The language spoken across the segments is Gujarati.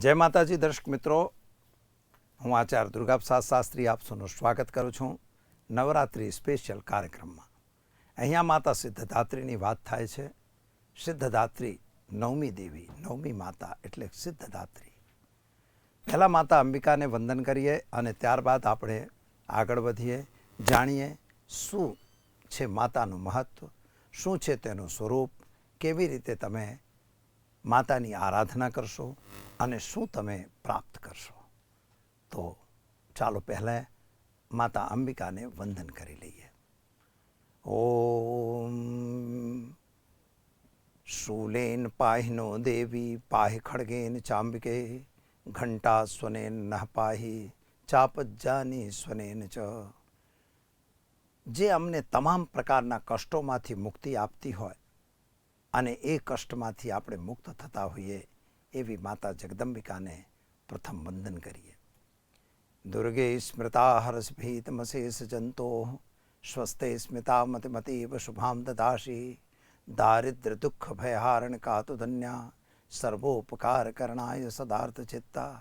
જય માતાજી દર્શક મિત્રો, હું આચાર્ય દુર્ગાપ્રસાદ શાસ્ત્રી આપ સૌનું સ્વાગત કરું છું નવરાત્રિ સ્પેશિયલ કાર્યક્રમમાં. અહીંયા માતા સિદ્ધદાત્રીની વાત થાય છે. સિદ્ધદાત્રી નવમી દેવી, નવમી માતા એટલે સિદ્ધદાત્રી. પહેલાં માતા અંબિકાને વંદન કરીએ અને ત્યારબાદ આપણે આગળ વધીએ, જાણીએ શું છે માતાનું મહત્ત્વ, શું છે તેનું સ્વરૂપ, કેવી રીતે તમે માતાની આરાધના કરશો અને શું તમે પ્રાપ્ત કરશો. તો ચાલો પહેલાં માતા અંબિકાને વંદન કરી લઈએ. ઓમ શૂલેન પાહિનો દેવી પાહિ ખડગેન ચાંબિકે ઘંટા સ્વનેન નઃ પાહિ ચાપજ્જાની સ્વનેન ચ. જે અમને તમામ પ્રકારના કષ્ટોમાંથી મુક્તિ આપતી હોય અને એ કષ્ટમાંથી આપણે મુક્ત થતા હોઈએ એવી માતા જગદંબિકાને પ્રથમ વંદન કરીએ. દુર્ગે સ્મૃતા હર્ષભીતમશેષ જંતો સ્વસ્તે સ્મિતા મતિમતીવ શુભામ દદાશી દારિદ્ર દુઃખ ભયહારણ કાતુ ધન્યા સર્વોપકાર કરણાય સદાર્થ ચિત્તા.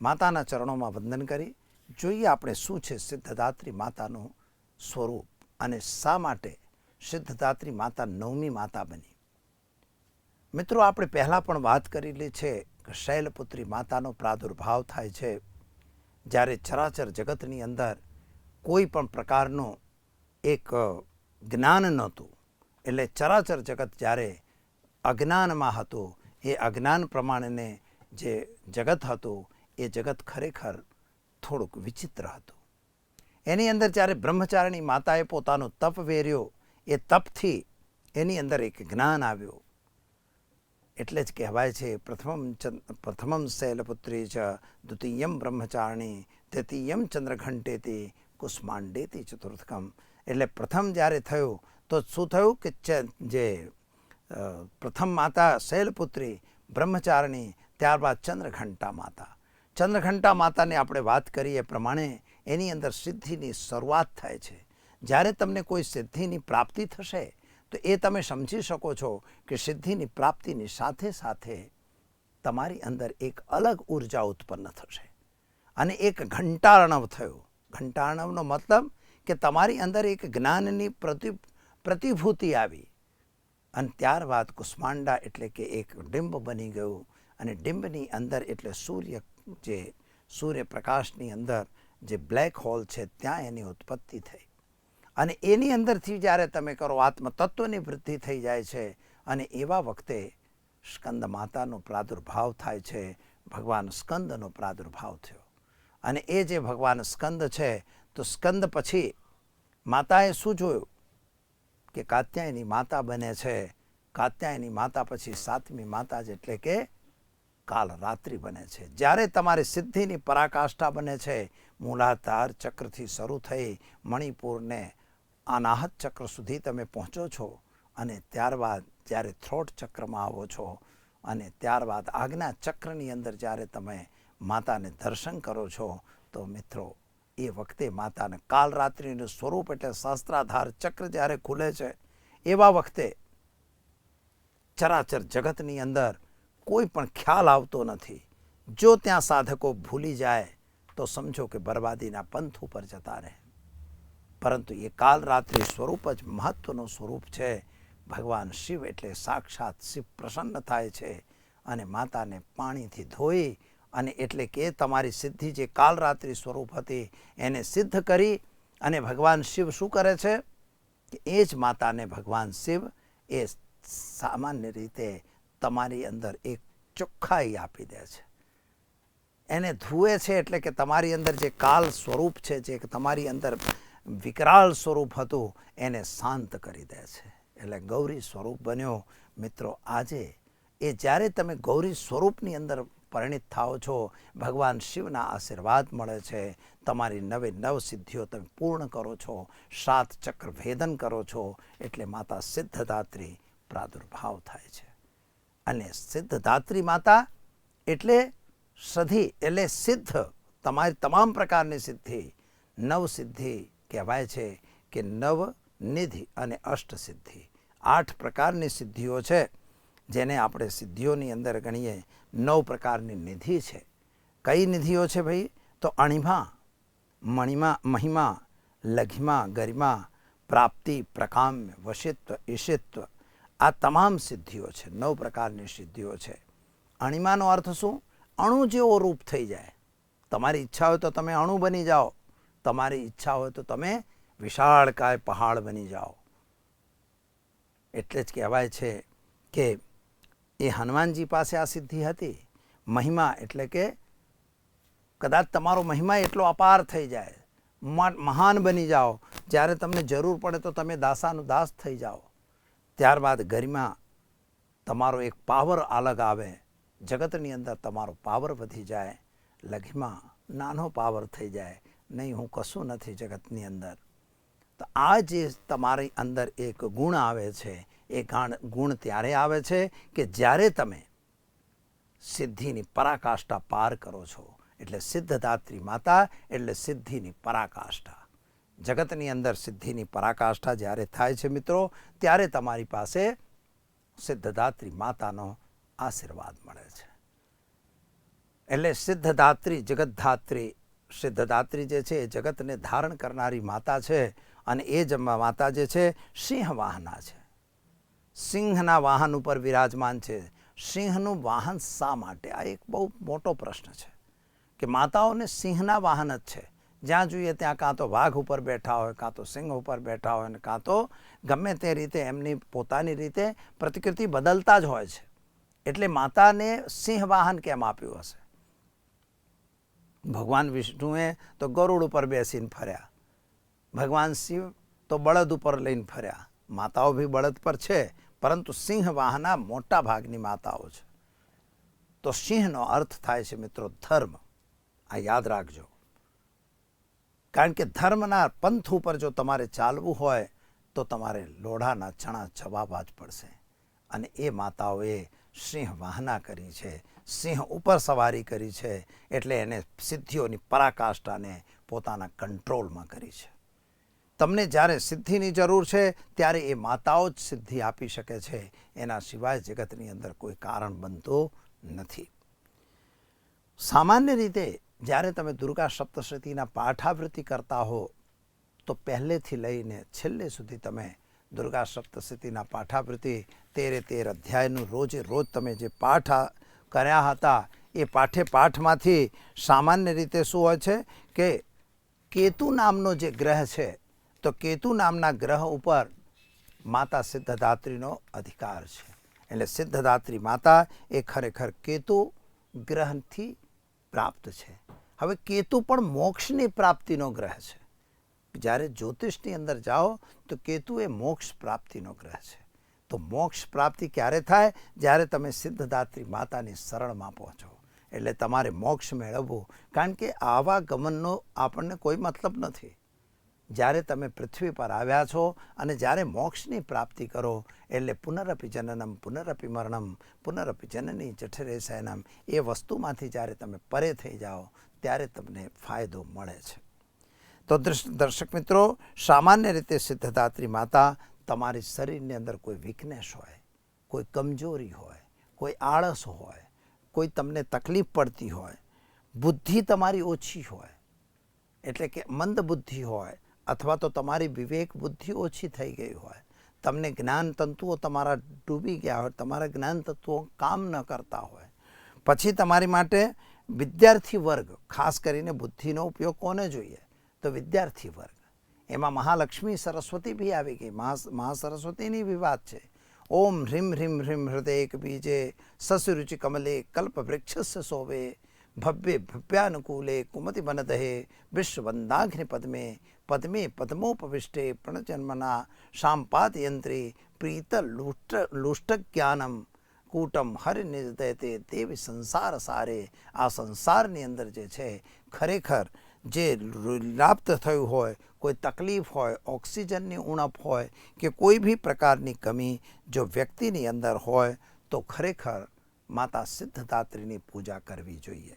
માતાના ચરણોમાં વંદન કરી જોઈએ આપણે શું છે સિદ્ધદાત્રી માતાનું સ્વરૂપ અને શા માટે સિદ્ધદાત્રી માતા નવમી માતા બની. મિત્રો, આપણે પહેલાં પણ વાત કરેલી છે કે શૈલપુત્રી માતાનો પ્રાદુર્ભાવ થાય છે જ્યારે ચરાચર જગતની અંદર કોઈ પણ પ્રકારનું એક જ્ઞાન નહોતું. એટલે ચરાચર જગત જ્યારે અજ્ઞાનમાં હતું, એ અજ્ઞાન પ્રમાણેને જે જગત હતું એ જગત ખરેખર થોડુંક વિચિત્ર હતું. એની અંદર જ્યારે બ્રહ્મચારિણી માતાએ પોતાનો તપ વેર્યો, એ તપથી એની અંદર એક જ્ઞાન આવ્યું. એટલે જ કહેવાય છે પ્રથમમ શૈલપુત્રી ચ દ્વિતીયમ બ્રહ્મચારિણી તૃતીયમ ચંદ્રઘંટેતી કુષ્માંડેતી ચતુર્થકમ. એટલે પ્રથમ જ્યારે થયું તો શું થયું કે જે પ્રથમ માતા શૈલપુત્રી, બ્રહ્મચારિણી, ત્યારબાદ ચંદ્રઘંટા માતા. ચંદ્રઘંટા માતાને આપણે વાત કરીએ પ્રમાણે એની અંદર સિદ્ધિની શરૂઆત થાય છે. જ્યારે તમને કોઈ સિદ્ધિની પ્રાપ્તિ થશે તો એ તમે સમજી શકો છો કે સિદ્ધિની પ્રાપ્તિની સાથે સાથે તમારી અંદર એક અલગ ઉર્જા ઉત્પન્ન થશે અને એક ઘંટાર્ણવ થયો. ઘંટાર્ણવનો મતલબ કે તમારી અંદર એક જ્ઞાનની પ્રતિભૂતિ આવી અને ત્યારબાદ કુષ્માંડા એટલે કે એક ડિંબ બની ગયું અને ડિંબની અંદર એટલે સૂર્યપ્રકાશની અંદર જે બ્લેક હોલ છે ત્યાં એની ઉત્પત્તિ થઈ અને એની અંદરથી જ્યારે તમે કરો આત્મતત્વની વૃદ્ધિ થઈ જાય છે અને એવા વખતે સ્કંદ માતાનો પ્રાદુર્ભાવ થાય છે. ભગવાન સ્કંદનો પ્રાદુર્ભાવ થયો અને એ જે ભગવાન સ્કંદ છે તો સ્કંદ પછી માતાએ શું જોયું કે કાત્યાયની માતા બને છે. કાત્યાયની માતા પછી સાતમી માતા જ એટલે કે કાલરાત્રિ બને છે. જ્યારે તમારી સિદ્ધિની પરાકાષ્ઠા બને છે, મૂલાધાર ચક્રથી શરૂ થઈ મણિપુરને અનાહત ચક્ર સુધી તમે પહોંચો છો અને ત્યારબાદ જ્યારે થ્રોટ ચક્રમાં આવો છો અને ત્યારબાદ આજ્ઞા ચક્રની અંદર જ્યારે તમે માતાને દર્શન કરો છો તો મિત્રો એ વખતે માતાને કાલરાત્રિનું સ્વરૂપ એટલે સહસ્ત્રાધાર ચક્ર જ્યારે ખુલે છે એવા વખતે ચરાચર જગતની અંદર કોઈ પણ ખ્યાલ આવતો નથી. જો ત્યાં સાધકો ભૂલી જાય તો સમજો કે બરબાદીના પંથ ઉપર જતા રહે. પરંતુ એ કાલરાત્રિ સ્વરૂપ જ મહત્વનું સ્વરૂપ છે. ભગવાન શિવ એટલે સાક્ષાત શિવ પ્રસન્ન થાય છે અને માતાને પાણીથી ધોઈ અને એટલે કે તમારી સિદ્ધિ જે કાલરાત્રિ સ્વરૂપ હતી એને સિદ્ધ કરી અને ભગવાન શિવ શું કરે છે કે એ જ માતાને ભગવાન શિવ એ સામાન્ય રીતે તમારી અંદર એક ચોખ્ખાઈ આપી દે છે. એને ધુએ છે એટલે કે તમારી અંદર જે કાલ સ્વરૂપ છે, જે તમારી અંદર વિકરાળ સ્વરૂપ હતું એને શાંત કરી દે છે. એટલે ગૌરી સ્વરૂપ બન્યો. મિત્રો, આજે એ જ્યારે તમે ગૌરી સ્વરૂપની અંદર પરિણિત થાઓ છો, ભગવાન શિવના આશીર્વાદ મળે છે, તમારી નવે નવ સિદ્ધિઓ તમે પૂર્ણ કરો છો, 7 ચક્ર ભેદન કરો છો, એટલે માતા સિદ્ધદાત્રી પ્રાદુર્ભાવ થાય છે. અને સિદ્ધદાત્રી માતા એટલે સિદ્ધ, તમારી તમામ પ્રકારની સિદ્ધિ. નવ સિદ્ધિ કહેવાય છે કે નવ નિધિ અને અષ્ટ સિદ્ધિ 8 પ્રકારની સિદ્ધિઓ છે જેને આપણે સિદ્ધિઓની અંદર ગણીએ. 9 પ્રકારની નિધિ છે. કઈ નિધિઓ છે ભાઈ? તો અણિમા, મણિમા, મહિમા, લઘિમા, ગરિમા, પ્રાપ્તિ, પ્રકામ્ય, વશિત્વ, ઈશિત્વ, આ તમામ સિદ્ધિઓ છે. 9 પ્રકારની સિદ્ધિઓ છે. અણિમાનો અર્થ શું? અણુ જેવો રૂપ થઈ જાય. તમારી ઈચ્છા હોય તો તમે અણુ બની જાઓ, તમારી ઈચ્છા હોય તો તમે વિશાળકાય પહાડ બની જાઓ. એટલે જ કહેવાય છે કે એ હનુમાનજી પાસે આ સિદ્ધિ હતી. મહિમા એટલે કે કદાચ તમારો મહિમા એટલો અપાર થઈ જાય, મહાન બની જાઓ, જ્યારે તમને જરૂર પડે તો તમે દાસાનું દાસ થઈ જાઓ. ત્યારબાદ ગરિમા, તમારો એક પાવર અલગ આવે, જગતની અંદર તમારો પાવર વધી જાય. લઘિમા, નાનો પાવર થઈ જાય, નહીં હું કશું નથી જગતની અંદર. તો આ જે તમારી અંદર એક ગુણ આવે છે, એ ગુણ ત્યારે આવે છે કે જ્યારે તમે સિદ્ધિની પરાકાષ્ઠા પાર કરો છો. એટલે સિદ્ધદાત્રી માતા એટલે સિદ્ધિની પરાકાષ્ઠા. જગતની અંદર સિદ્ધિની પરાકાષ્ઠા જ્યારે થાય છે મિત્રો, ત્યારે તમારી પાસે સિદ્ધદાત્રી માતાનો આશીર્વાદ મળે છે. એટલે સિદ્ધદાત્રી, જગતધાત્રી, સિદ્ધદાત્રી જે છે એ જગતને ધારણ કરનારી માતા છે. અને એ જ માતા જે છે સિંહ વાહના છે. સિંહના વાહન ઉપર વિરાજમાન છે. સિંહનું વાહન શા માટે? આ એક બહુ મોટો પ્રશ્ન છે કે માતાઓને સિંહના વાહન જ છે. જ્યાં જોઈએ ત્યાં કાં તો વાઘ ઉપર બેઠા હોય, કાં તો સિંહ ઉપર બેઠા હોય, અને કાં તો ગમે તે રીતે એમની પોતાની રીતે પ્રતિકૃતિ બદલતા જ હોય છે. એટલે માતાને સિંહ વાહન કેમ આપ્યું હશે? ભગવાન વિષ્ણુએ તો ગરુડ ઉપર બેસીને ફર્યા, ભગવાન શિવ તો બળદ ઉપર લઈને ફર્યા. માતાઓ બી બળદ પર છે, પરંતુ સિંહ વાહના મોટા ભાગની માતાઓ છે. તો સિંહનો અર્થ થાય છે મિત્રો ધર્મ. આ યાદ રાખજો. કારણ કે ધર્મના પંથ ઉપર જો તમારે ચાલવું હોય તો તમારે લોઢાના ચણા ચબાવવા જ પડશે. અને એ માતાઓએ સિંહ વાહના કરી છે, સિંહ ઉપર સવારી કરી છે. એટલે એને સિદ્ધિઓની પરાકાષ્ઠાને પોતાના કંટ્રોલમાં કરી છે. તમને જ્યારે સિદ્ધિની જરૂર છે ત્યારે એ માતાઓ જ સિદ્ધિ આપી શકે છે. એના સિવાય જગતની અંદર કોઈ કારણ બનતું નથી. સામાન્ય રીતે જ્યારે તમે દુર્ગા સપ્તશતીના પાઠાવૃત્તિ કરતા હો તો પહેલેથી લઈને છેલ્લે સુધી તમે દુર્ગા સપ્તશતીના પાઠાવૃત્તિ 13 અધ્યાયનું રોજે રોજ તમે જે પાઠ કર્યા હતા એ પાઠમાંથી સામાન્ય રીતે શું હોય છે કે કેતુ નામનો જે ગ્રહ છે, તો કેતુ નામના ગ્રહ ઉપર માતા સિદ્ધદાત્રીનો અધિકાર છે. એટલે સિદ્ધદાત્રી માતા એ ખરેખર કેતુ ગ્રહથી પ્રાપ્ત છે. હવે કેતુ પણ મોક્ષની પ્રાપ્તિનો ગ્રહ છે. જ્યારે જ્યોતિષની અંદર જાઓ તો કેતુ એ મોક્ષ પ્રાપ્તિનો ગ્રહ છે. તો મોક્ષ પ્રાપ્તિ ક્યારે થાય? જ્યારે તમે સિદ્ધદાત્રી માતાની શરણમાં પહોંચો. એટલે તમારે મોક્ષ મેળવવું. કારણ કે આવા ગમનનો આપણને કોઈ મતલબ નથી. જ્યારે તમે પૃથ્વી પર આવ્યા છો અને જ્યારે મોક્ષની પ્રાપ્તિ કરો એટલે પુનરપી જનનમ પુનરપી મરણમ પુનરપી જનની જઠરે શયનમ, એ વસ્તુમાંથી જ્યારે તમે પરે થઈ જાઓ ત્યારે તમને ફાયદો મળે છે. તો દર્શક મિત્રો, સામાન્ય રીતે સિદ્ધદાત્રી માતા તમારી શરીરની અંદર કોઈ વીકનેસ હોય, કોઈ કમજોરી હોય, કોઈ આળસ હોય, કોઈ તમને તકલીફ પડતી હોય, બુદ્ધિ તમારી ઓછી હોય, એટલે કે મંદ બુદ્ધિ હોય, અથવા તો તમારી વિવેક બુદ્ધિ ઓછી થઈ ગઈ હોય, તમને જ્ઞાન તંતુઓ તમારા ડૂબી ગયા હોય, તમારા જ્ઞાન તત્વો કામ ન કરતા હોય, પછી તમારી માટે વિદ્યાર્થી વર્ગ, ખાસ કરીને બુદ્ધિનો ઉપયોગ કોને જોઈએ? તો વિદ્યાર્થી વર્ગ. એમાં મહાલક્ષ્મી સરસ્વતી બી આવી ગઈ. મહાસરસ્વતીની બી વાત છે. ઓમ હ્રીમ હ્રીમ હ્રીમ હૃદયક બીજે સસુરુચિ કમલે કલ્પ વૃક્ષસ્ય શોભે ભવ્ય ભવ્યાનુકૂલે કુમતિ વનદહે વિશ્વવંદાઘ્નિ પદ્મે પદ્મે પદ્મોપવિષ્ટે પ્રણજન્મના શાંપાત યંત્રી પ્રીત લુષ્ટજ્ઞાનમ કૂટમ હરિનિર્દયતે દેવી સંસાર સારે. આ સંસારની અંદર જે છે ખરેખર જે લાપ્ત થયું હોય, કોઈ તકલીફ હોય, ઓક્સિજનની ઉણપ હોય કે કોઈ બી પ્રકારની કમી જો વ્યક્તિની અંદર હોય તો ખરેખર માતા સિદ્ધદાત્રીની પૂજા કરવી જોઈએ.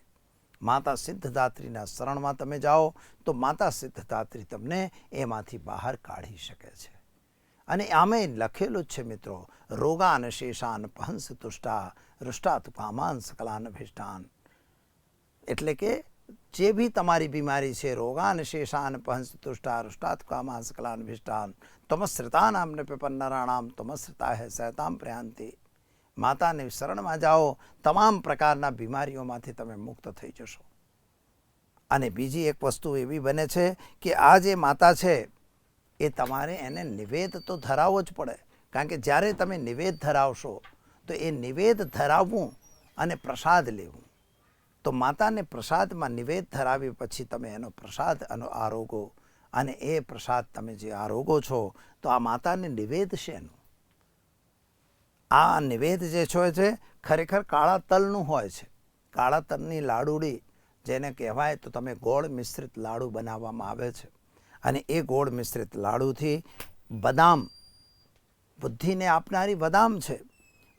માતા સિદ્ધદાત્રીના શરણમાં તમે જાઓ તો માતા સિદ્ધદાત્રી તમને એમાંથી બહાર કાઢી શકે છે. અને આમે લખેલું જ છે મિત્રો, રોગાન શેષાન પહંસ તુષ્ટા રુષ્ટાત કામાન સકલાન ભિષ્ટાન. એટલે કે જે બી તમારી બીમારી છે, રોગાન શેષાન પહંસ તુષ્ટા રુષ્ટાત કામાન સકલાન ભિષ્ટાન તમશ્રિતા નામને પેપન્નરાણામ તમશ્રિતા હે સહતામ પ્રયાંતિ. માતાને શરણમાં જાઓ, તમામ પ્રકારના બીમારીઓમાંથી તમે મુક્ત થઈ જશો. અને બીજી એક વસ્તુ એવી બને છે કે આ જે માતા છે એ તમારે એને નિવેદ તો ધરાવવો જ પડે. કારણ કે જ્યારે તમે નિવેદ ધરાવશો તો એ નિવેદ ધરાવવું અને પ્રસાદ લેવું, તો માતાને પ્રસાદમાં નિવેદ ધરાવી પછી તમે એનો પ્રસાદ આરોગો, અને એ પ્રસાદ તમે જે આરોગો છો તો આ માતાને નિવેદ છે એનું. આ નિવેદ જે છે ખરેખર કાળા તલનું હોય છે. કાળા તલની લાડુડી જેને કહેવાય, તો તમે ગોળ મિશ્રિત લાડુ બનાવવામાં આવે છે. અને એ ગોળ મિશ્રિત લાડુથી બદામ, બુદ્ધિને આપનારી બદામ છે,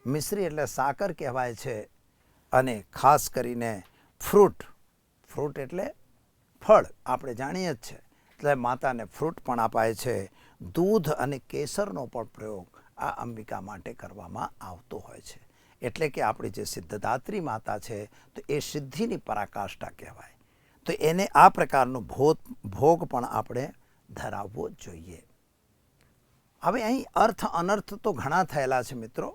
મિશ્રી એટલે સાકર કહેવાય છે. અને ખાસ કરીને ફ્રૂટ એટલે ફળ, આપણે જાણીએ જ છે, એટલે માતાને ફ્રૂટ પણ અપાય છે. દૂધ અને કેસરનો પણ પ્રયોગ આ અંબિકા માટે કરવામાં આવતો હોય છે. એટલે કે આપણી જે સિદ્ધદાત્રી માતા છે તો એ સિદ્ધિની પરાકાષ્ઠા કહેવાય. તો એને આ પ્રકારનો ભોગ પણ આપણે ધરાવવો જોઈએ. હવે અહીં અર્થ અનર્થ તો ઘણા થયેલા છે મિત્રો,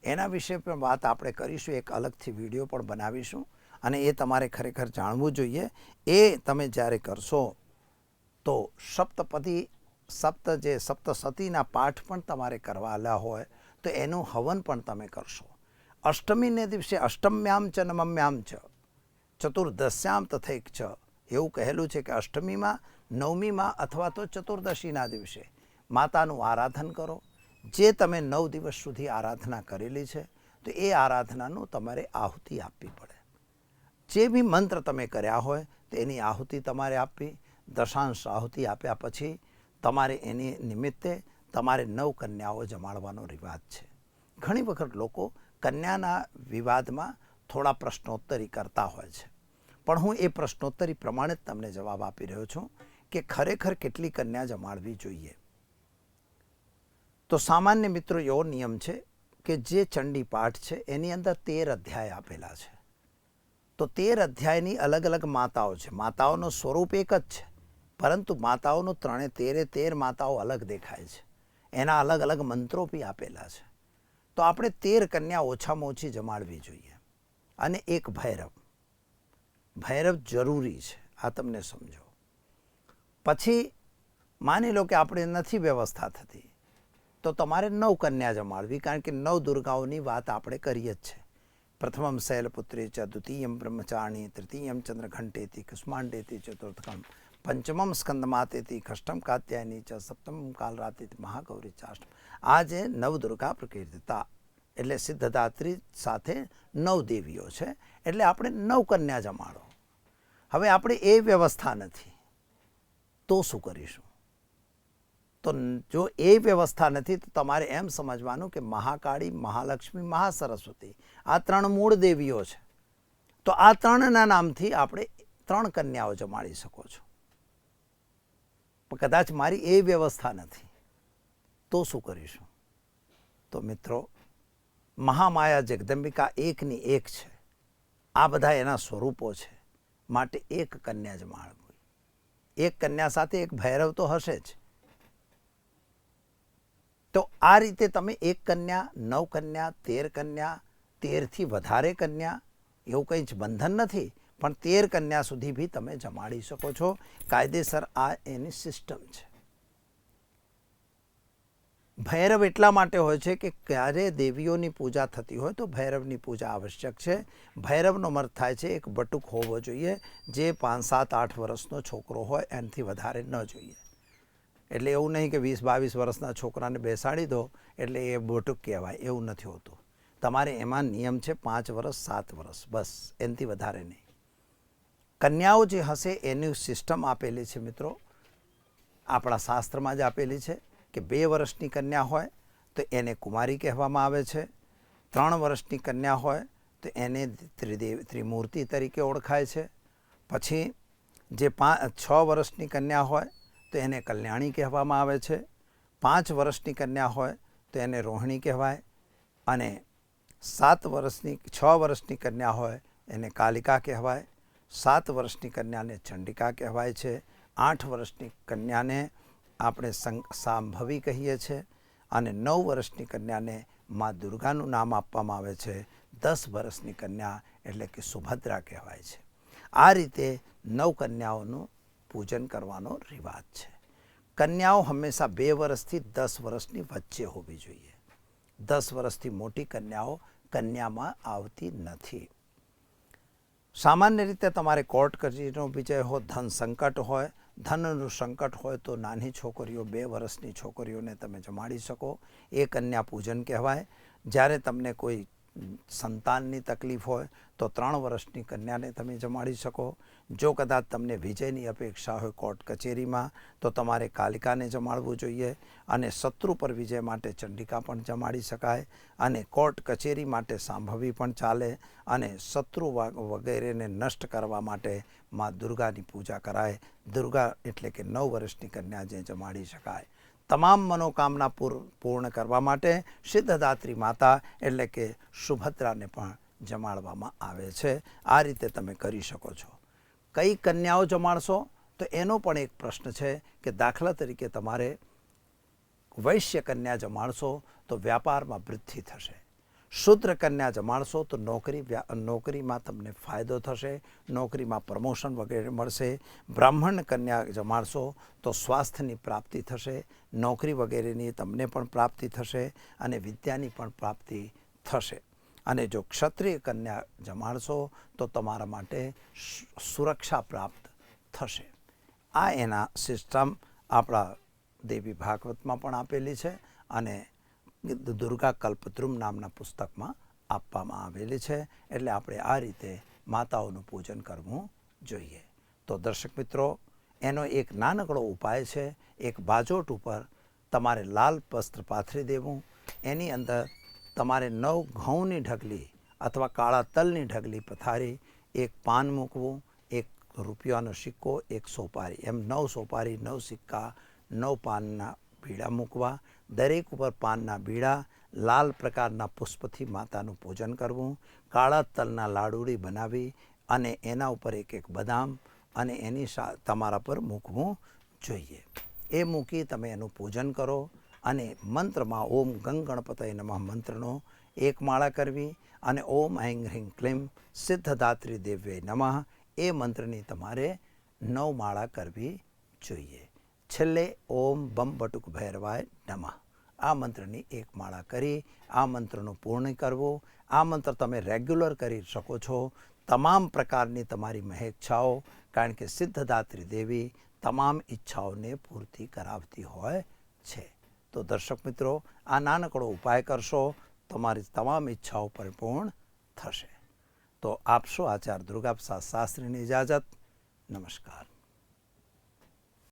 એના વિશે પણ વાત આપણે કરીશું, એક અલગથી વિડીયો પણ બનાવીશું. અને એ તમારે ખરેખર જાણવું જોઈએ. એ તમે જ્યારે કરશો તો સપ્તસતીના પાઠ પણ તમારે કરવાના હોય તો એનું હવન પણ તમે કરશો. અષ્ટમીને દિવસે અષ્ટમ્યામ ચ નવમ્યામ ચ ચતુર્દશ્યામ તથૈક ચ, એવું કહેલું છે કે અષ્ટમીમાં, નવમીમાં અથવા તો ચતુર્દશીના દિવસે માતાનું આરાધન કરો. જે તમે 9 દિવસ સુધી આરાધના કરેલી છે તો એ આરાધનાનું તમારે આહુતિ આપવી પડે. જે બી મંત્ર તમે કર્યા હોય તો એની આહુતિ તમારે આપવી. દશાંશ આહુતિ આપ્યા પછી તમારે એની નિમિત્તે તમારે 9 કન્યાઓ જમાડવાનો રિવાજ છે. ઘણી વખત લોકો કન્યાના વિવાદમાં થોડા પ્રશ્નોત્તરી કરતા હોય છે, પણ હું એ પ્રશ્નોત્તરી પ્રમાણે જ તમને જવાબ આપી રહ્યો છું કે ખરેખર કેટલી કન્યા જમાડવી જોઈએ. તો સામાન્ય મિત્રો એવો નિયમ છે કે જે ચંડી પાઠ છે એની અંદર 13 અધ્યાય આપેલા છે. તો 13 અધ્યાયની અલગ અલગ માતાઓ છે. માતાઓનું સ્વરૂપ એક જ છે, પરંતુ માતાઓનું 13 માતાઓ અલગ દેખાય છે. એના અલગ અલગ મંત્રો બી આપેલા છે. તો આપણે 13 કન્યા ઓછામાં ઓછી જમાડવી જોઈએ. અને એક ભૈરવ જરૂરી છે, આ તમને સમજો. પછી માની લો કે આપણે નથી વ્યવસ્થા થતી તો તમારે 9 કન્યા જમાડવી, કારણ કે 9 દુર્ગાઓની વાત આપણે કરીએ જ છે. પ્રથમમ શૈલપુત્રી ચ, દ્વિતીયમ બ્રહ્મચારિણી, તૃતીયમ ચંદ્રઘંટેતિ, કુષ્માંડેતિ, ચતુર્થકમ પંચમમ સ્કંદમાતેતિ, ષષ્ઠમ કાત્યાયની ચ, સપ્તમમ કાલરાત્રિ મહાગૌરી ચાષ્ટમ. આ જે 9 દુર્ગા પ્રકૃતિતા એટલે સિદ્ધદાત્રી સાથે 9 દેવીઓ છે, એટલે આપણે 9 કન્યા જમાડો. હવે આપણે એ વ્યવસ્થા નથી તો શું કરીશું? તો જો એ વ્યવસ્થા નથી તો તમારે એમ સમજવાનું કે મહાકાળી, મહાલક્ષ્મી, મહાસરસ્વતી આ 3 મૂળ દેવીઓ છે. તો આ 3ના નામથી આપણે 3 કન્યાઓ જમાડી શકો છો. પણ કદાચ મારી એ વ્યવસ્થા નથી તો શું કરીશું? તો મિત્રો, મહામાયા જગદંબિકા એકની એક છે. આ બધા એના સ્વરૂપો છે, માટે એક કન્યા જમાડવી. એક કન્યા સાથે એક ભૈરવ તો હશે જ. તો આ રીતે તમે 1 કન્યા, 9 કન્યા, 13 કન્યા, 13થી વધારે કન્યા, એવું કંઈ જ બંધન નથી, પણ 13 કન્યા સુધી બી તમે જમાડી શકો છો. કાયદેસર આ એની સિસ્ટમ છે. ભૈરવ એટલા માટે હોય છે કે ક્યારે દેવીઓની પૂજા થતી હોય તો ભૈરવની પૂજા આવશ્યક છે. ભૈરવનો અર્થ થાય છે એક બટુક હોવો જોઈએ, જે 5, 7, 8 વર્ષનો છોકરો હોય એનાથી વધારે ન જોઈએ. એટલે એવું નહીં કે 20, 22 વર્ષના છોકરાને બેસાડી દો એટલે એ બટુક કહેવાય, એવું નથી હોતું. તમારે એમાં નિયમ છે 5 વર્ષ, 7 વર્ષ, બસ, એનાથી વધારે નહીં. કન્યાઓ જે હશે એની સિસ્ટમ આપેલી છે મિત્રો, આપણા શાસ્ત્રમાં જ આપેલી છે કે 2 વર્ષની કન્યા હોય તો એને કુમારી કહેવામાં આવે છે. 3 વર્ષની કન્યા હોય તો એને ત્રિમૂર્તિ તરીકે ઓળખાય છે. પછી જે 6 વર્ષની કન્યા હોય તો એને કલ્યાણી કહેવામાં આવે છે. 5 વર્ષની કન્યા હોય તો એને રોહિણી કહેવાય, અને 6 વર્ષની કન્યા હોય એને કાલિકા કહેવાય, 7 વર્ષની કન્યાને ચંડિકા કહેવાય છે, 8 વર્ષની કન્યાને આપણે સાંભવી કહીએ છીએ, અને 9 વર્ષની કન્યાને મા દુર્ગાનું નામ આપવામાં આવે છે, 10 વર્ષની કન્યા એટલે કે સુભદ્રા કહેવાય છે. આ રીતે 9 કન્યાઓનું પૂજન કરવાનો રિવાજ છે. કન્યાઓ હંમેશા 2 વર્ષથી 10 વર્ષની વચ્ચે હોવી જોઈએ. 10 વર્ષથી મોટી કન્યાઓ કન્યામાં આવતી નથી. સામાન્ય રીતે તમારે કોર્ટ કચેરીનો વિજય હોય, ધન સંકટ હોય, ધનનું સંકટ હોય તો નાની છોકરીઓ 2 વર્ષની છોકરીઓને તમે જમાડી શકો, એ કન્યા પૂજન કહેવાય. જ્યારે તમને કોઈ સંતાનની તકલીફ હોય તો 3 વર્ષની કન્યાને તમે જમાડી શકો. જો કદાચ તમને વિજયની અપેક્ષા હોય કોર્ટ કચેરીમાં તો તમારે કાલિકાને જમાડવું જોઈએ, અને શત્રુ પર વિજય માટે ચંડિકા પણ જમાડી શકાય, અને કોર્ટ કચેરી માટે સાંભવી પણ ચાલે, અને શત્રુ વગેરેને નષ્ટ કરવા માટે મા દુર્ગાની પૂજા કરાય. દુર્ગા એટલે કે 9 વર્ષની કન્યા જે જમાડી શકાય. તમામ મનોકામના પૂર્ણ કરવા માટે સિદ્ધદાત્રી માતા એટલે કે સુભદ્રાને પણ જમાડવામાં આવે છે. આ રીતે તમે કરી શકો છો. કઈ કન્યાઓ જમાડશો તો એનો પણ એક પ્રશ્ન છે કે દાખલા તરીકે તમારે વૈશ્ય કન્યા જમાડશો તો વ્યાપારમાં વૃદ્ધિ થશે, શુદ્ર કન્યા જમાડશો તો નોકરીમાં તમને ફાયદો થશે, નોકરીમાં પ્રમોશન વગેરે મળશે, બ્રાહ્મણ કન્યા જમાડશો તો સ્વાસ્થ્યની પ્રાપ્તિ થશે, નોકરી વગેરેની તમને પણ પ્રાપ્તિ થશે, અને વિદ્યાની પણ પ્રાપ્તિ થશે. અને જો ક્ષત્રિય કન્યા જમાડશો તો તમારા માટે સુરક્ષા પ્રાપ્ત થશે. આ એના સિસ્ટમ આપણા દેવી ભાગવતમાં પણ આપેલી છે, અને દુર્ગા કલ્પદ્રુમ નામના પુસ્તકમાં આપવામાં આવેલી છે. એટલે આપણે આ રીતે માતાઓનું પૂજન કરવું જોઈએ. તો દર્શક મિત્રો, એનો એક નાનકડો ઉપાય છે. એક બાજોટ ઉપર તમારે લાલ વસ્ત્ર પાથરી દેવું, એની અંદર તમારે 9 ઘઉંની ઢગલી અથવા કાળા તલની ઢગલી પથારી, એક પાન મૂકવું, એક રૂપિયાનો સિક્કો, એક સોપારી, એમ 9 સોપારી, 9 સિક્કા, 9 પાનના બીડા મૂકવા. દરેક ઉપર પાનના બીડા, લાલ પ્રકારના પુષ્પથી માતાનું પૂજન કરવું. કાળા તલના લાડુડી બનાવી અને એના ઉપર એક બદામ અને એની તમારા પર મૂકવું જોઈએ. એ મૂકી તમે એનું પૂજન કરો, અને મંત્રમાં ઓમ ગંગ ગણપતય નમઃ મંત્રનો 1 માળા કરવી, અને ઓમ ઐં હ્રીં ક્લીં સિદ્ધદાત્રી દેવ્યે નમઃ એ મંત્રની તમારે 9 માળા કરવી જોઈએ. છેલ્લે ઓમ બમ બટુક ભૈરવાય નમઃ આ મંત્રની 1 માળા કરી આ મંત્રનું પૂર્ણ કરવું. આ મંત્ર તમે રેગ્યુલર કરી શકો છો. તમામ પ્રકારની તમારી મહેચ્છાઓ, કારણ કે સિદ્ધદાત્રી દેવી તમામ ઈચ્છાઓને પૂર્તિ કરાવતી હોય છે. તો દર્શક મિત્રો, આ નાનકડો ઉપાય કરશો, તમારી તમામ ઈચ્છાઓ પરિપૂર્ણ થશે. તો આપશો આચાર્ય દુર્ગાપ્રસાદ શાસ્ત્રીની ઇજાજત. નમસ્કાર.